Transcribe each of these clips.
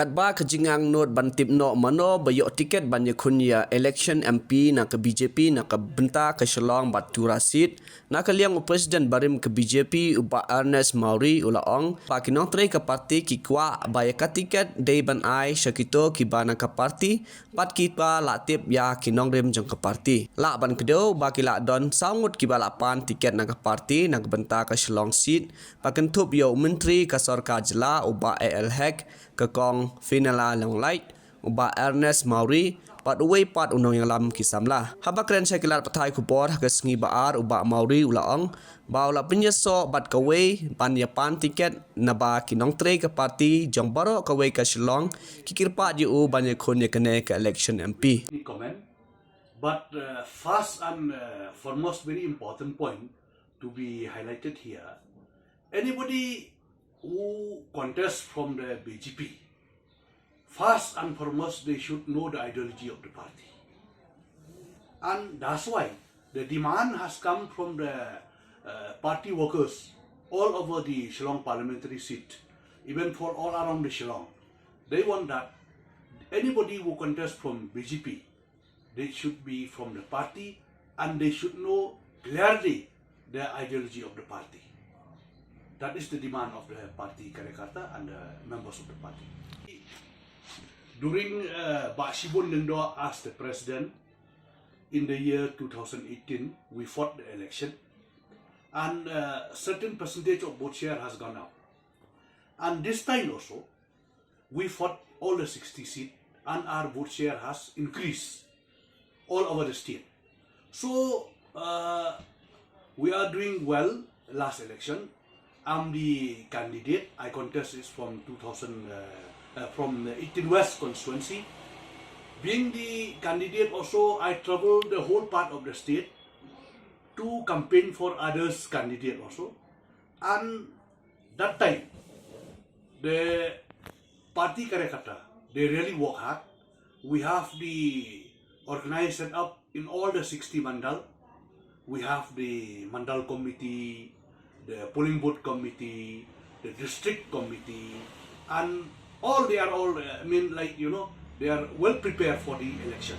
Katba kejingang not bantip no mano bayok tiket banyak kunya election MP nak ke BJP nak ke benta ke Shillong batu rasid nak ke liang presiden barim ke BJP uba Ernest Mawrie ulaong pakinong tre ke parti ki Kwah bayaka tiket day ban ai syakito ki bana ke parti pat kita latip ya kinong rem jong ke parti la ban kedo baki la don sangut ki balapan tiket nak ke parti nak benta ke Shillong seat pakin tup yo menteri ke sorka jela uba AL hack ke kong finala long light uba Ernest Mawrie pat uwe pat unong yang lam kisamlah haba kren sekilat patai kubor ke sengi baar uba Mawrie ulaong baula penyeso bat kawe pan yapan tiket naba kinong tre ke parti jong Baroh kawe ke Shillong kikir pat yu banyak kun kene ke election MP comment but first and foremost very important point to be highlighted here, anybody who contests from the BJP, first and foremost they should know the ideology of the party, and that's why the demand has come from the party workers all over the Shillong parliamentary seat, even for all around the Shillong. They want that anybody who contests from BJP, they should be from the party and they should know clearly the ideology of the party. That is the demand of the party Karyakarta and the members of the party. During Pak Shibun Lindo as the president in the year 2018, we fought the election and a certain percentage of vote share has gone up. And this time also, we fought all the 60 seats and our vote share has increased all over the state. So we are doing well last election. I'm the candidate. I contest is from from the 18 West constituency. Being the candidate also, I travel the whole part of the state to campaign for others candidate also. And that time, the party Karyakarta, they really work hard. We have the organized set up in all the 60 mandal. We have the mandal committee, the polling booth committee, the district committee, and all they are all, I mean, like, you know, they are well prepared for the election.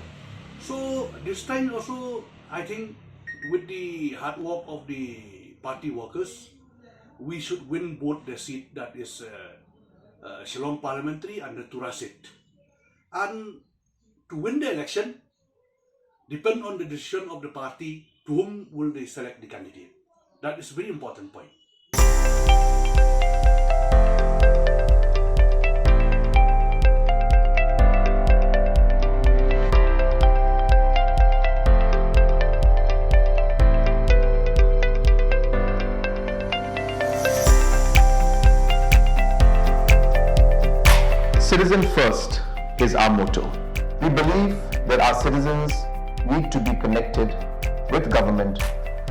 So this time also, I think with the hard work of the party workers, we should win both the seat that is Shillong parliamentary and the Tura seat. And to win the election, depend on the decision of the party to whom will they select the candidate. That is a very important point. Citizen first is our motto. We believe that our citizens need to be connected with government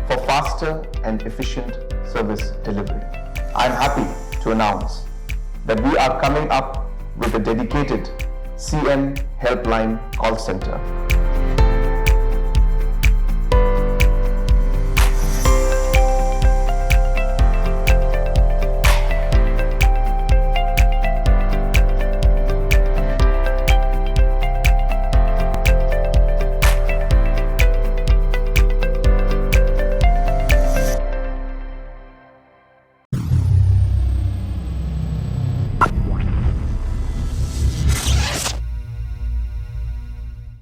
for faster and efficient service delivery. I am happy to announce that we are coming up with a dedicated CN helpline call center